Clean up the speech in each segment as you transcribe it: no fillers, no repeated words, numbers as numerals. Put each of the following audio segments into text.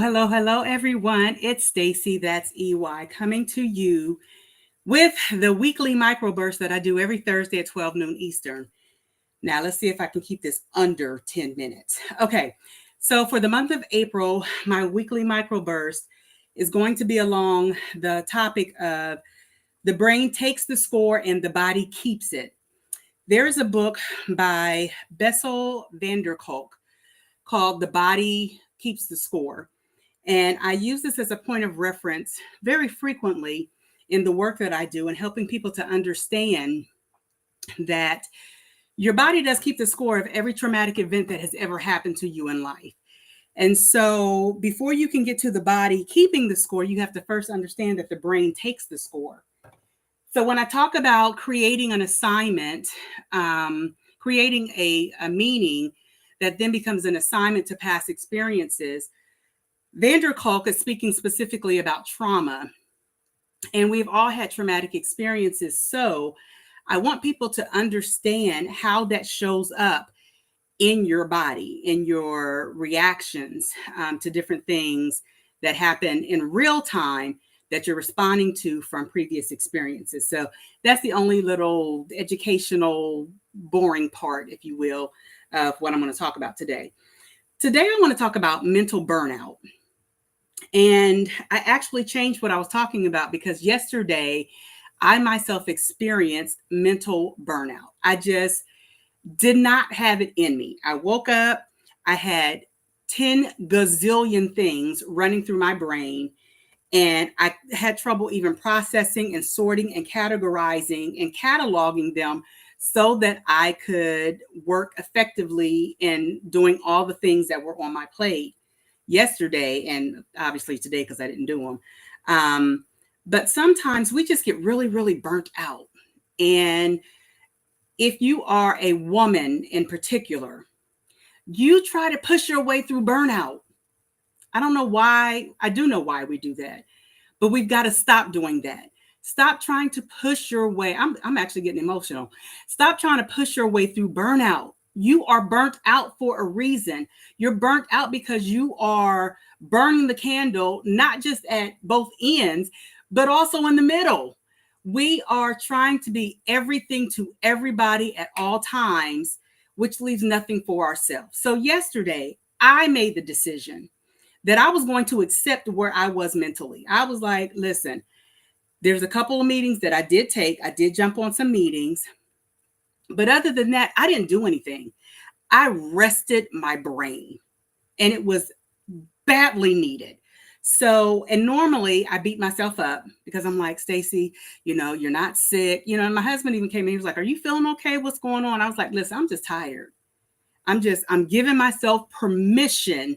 Hello, everyone. It's Stacy, that's EY, coming to you with the weekly microburst that I do every Thursday at 12 noon Eastern. Now, let's see if I can keep this under 10 minutes. Okay, so for the month of April, my weekly microburst is going to be along the topic of the brain takes the score and the body keeps it. There is a book by Bessel van der Kolk called The Body Keeps the Score. And I use this as a point of reference very frequently in the work that I do and helping people to understand that your body does keep the score of every traumatic event that has ever happened to you in life. And so before you can get to the body keeping the score, you have to first understand that the brain takes the score. So when I talk about creating an assignment, creating a meaning that then becomes an assignment to past experiences, van der Kolk is speaking specifically about trauma, and we've all had traumatic experiences. So I want people to understand how that shows up in your body, in your reactions to different things that happen in real time that you're responding to from previous experiences. So that's the only little educational, boring part, if you will, of what I'm going to talk about today. Today, I want to talk about mental burnout. And I actually changed what I was talking about because yesterday I myself experienced mental burnout. I just did not have it in me. I woke up, I had 10 gazillion things running through my brain, and I had trouble even processing and sorting and categorizing and cataloging them so that I could work effectively in doing all the things that were on my plate yesterday and obviously today because I didn't do them. But sometimes we just get really, really burnt out. And if you are a woman in particular, you try to push your way through burnout. I don't know why. I do know why we do that, but we've got to stop doing that. Stop trying to push your way. I'm actually getting emotional. Stop trying to push your way through burnout. You are burnt out for a reason. You're burnt out because you are burning the candle, not just at both ends, but also in the middle. We are trying to be everything to everybody at all times, which leaves nothing for ourselves. So yesterday, I made the decision that I was going to accept where I was mentally. I was like, listen, there's a couple of meetings that I did take. I did jump on some meetings. But other than that, I didn't do anything. I rested my brain, and it was badly needed. So, and normally I beat myself up because I'm like, Stacy, you're not sick. And my husband even came in. He was like, are you feeling okay? What's going on? I was like, listen, I'm just tired. I'm giving myself permission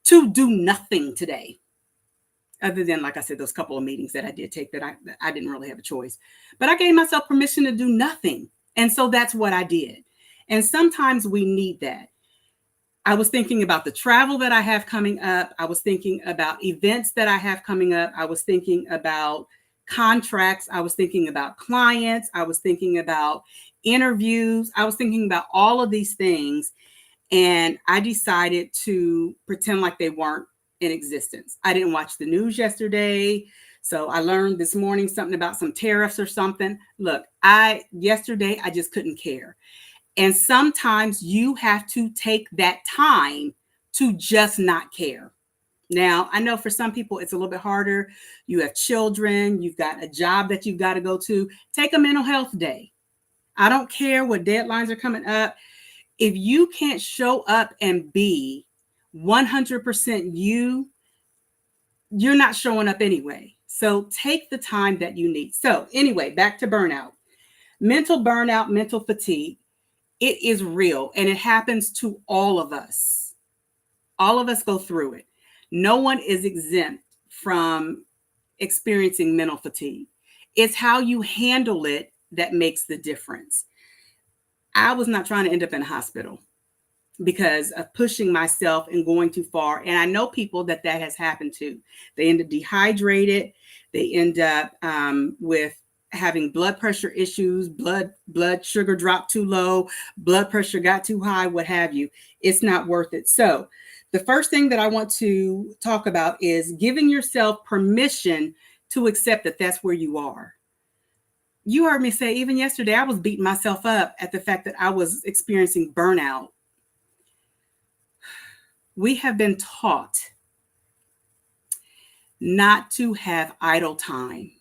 to do nothing today. Other than, like I said, those couple of meetings that I did take that I didn't really have a choice. But I gave myself permission to do nothing. And so that's what I did. And sometimes we need that. I was thinking about the travel that I have coming up. I was thinking about events that I have coming up. I was thinking about contracts. I was thinking about clients. I was thinking about interviews. I was thinking about all of these things. And I decided to pretend like they weren't in existence. I didn't watch the news yesterday. So I learned this morning something about some tariffs or something. Look, yesterday I just couldn't care. And sometimes you have to take that time to just not care. Now, I know for some people it's a little bit harder. You have children, you've got a job that you've got to go to. Take a mental health day. I don't care what deadlines are coming up. If you can't show up and be 100% you're not showing up anyway. So take the time that you need. So anyway, back to burnout. Mental burnout, mental fatigue. It is real, and it happens to all of us. All of us go through it. No one is exempt from experiencing mental fatigue. It's how you handle it that makes the difference. I was not trying to end up in a hospital because of pushing myself and going too far. And I know people that has happened to. They end up dehydrated. They end up with having blood pressure issues, blood sugar dropped too low, blood pressure got too high, what have you. It's not worth it. So The first thing that I want to talk about is giving yourself permission to accept that that's where you are. You heard me say, even yesterday, I was beating myself up at the fact that I was experiencing burnout. We have been taught not to have idle time.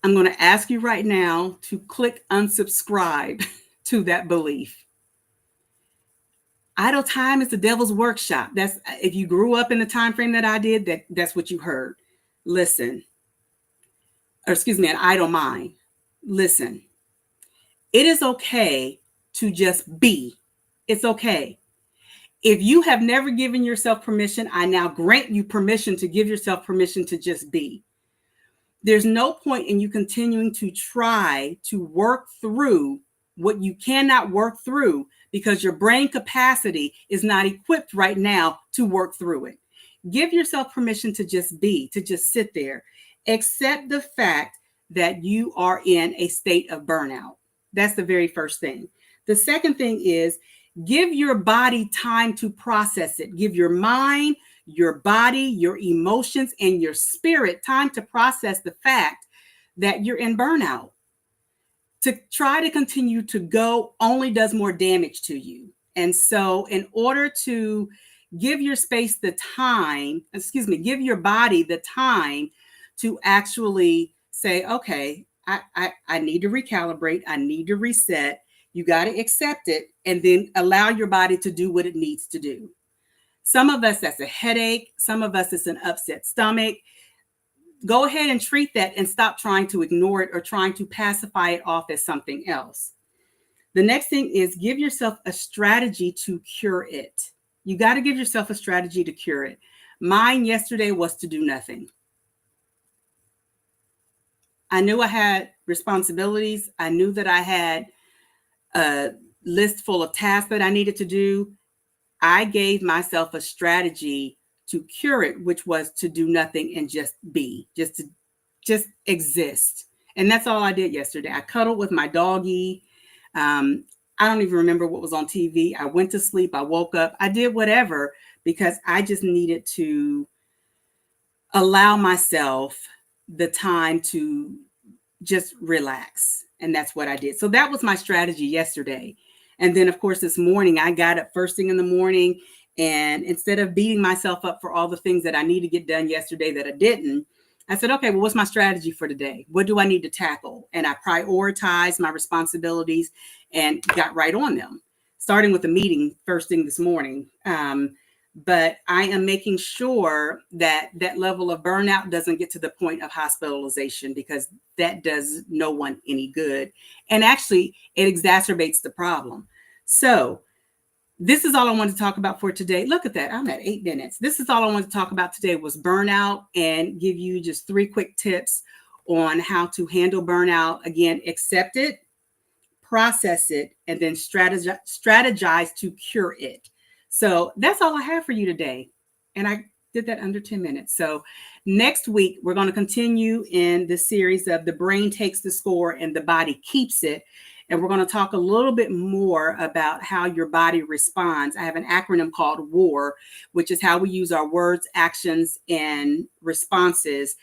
I'm going to ask you right now to click unsubscribe to that belief. Idle time is the devil's workshop. That's, if you grew up in the time frame that I did, that's what you heard. Listen, or excuse me, an idle mind. Listen, it is okay to just be. It's okay. If you have never given yourself permission, I now grant you permission to give yourself permission to just be. There's no point in you continuing to try to work through what you cannot work through because your brain capacity is not equipped right now to work through it. Give yourself permission to just be, to just sit there. Accept the fact that you are in a state of burnout. That's the very first thing. The second thing is give your body time to process it. Give your mind, your body, your emotions, and your spirit time to process the fact that you're in burnout. To try to continue to go only does more damage to you. And so in order to give your space the time, give your body the time to actually say, okay, I need to recalibrate. I need to reset. You got to accept it and then allow your body to do what it needs to do. Some of us, that's a headache. Some of us, it's an upset stomach. Go ahead and treat that and stop trying to ignore it or trying to pacify it off as something else. The next thing is give yourself a strategy to cure it. You got to give yourself a strategy to cure it. Mine yesterday was to do nothing. I knew I had responsibilities. I knew that I had a list full of tasks that I needed to do. I gave myself a strategy to cure it, which was to do nothing and just be, just exist. And that's all I did yesterday. I cuddled with my doggie. I don't even remember what was on TV. I went to sleep. I woke up. I did whatever because I just needed to allow myself the time to just relax. And that's what I did. So that was my strategy yesterday. And then, of course, this morning, I got up first thing in the morning. And instead of beating myself up for all the things that I need to get done yesterday that I didn't, I said, okay, well, what's my strategy for today? What do I need to tackle? And I prioritized my responsibilities and got right on them, starting with a meeting first thing this morning. But I am making sure that that level of burnout doesn't get to the point of hospitalization because that does no one any good. And actually, it exacerbates the problem. So this is all I wanted to talk about for today. Look at that. I'm at 8 minutes. This is all I wanted to talk about today was burnout and give you just 3 quick tips on how to handle burnout. Again, accept it, process it, and then strategize to cure it. So that's all I have for you today. And I did that under 10 minutes. So next week, we're going to continue in the series of the brain takes the score and the body keeps it. And we're going to talk a little bit more about how your body responds. I have an acronym called WAR, which is how we use our words, actions, and responses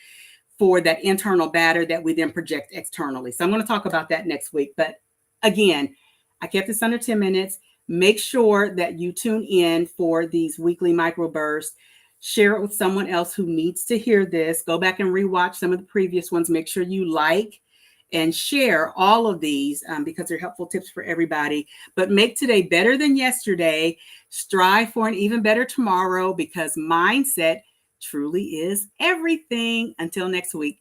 for that internal batter that we then project externally. So I'm going to talk about that next week. But again, I kept this under 10 minutes. Make sure that you tune in for these weekly microbursts. Share it with someone else who needs to hear this. Go back and rewatch some of the previous ones. Make sure you like and share all of these because they're helpful tips for everybody. But make today better than yesterday. Strive for an even better tomorrow because mindset truly is everything. Until next week.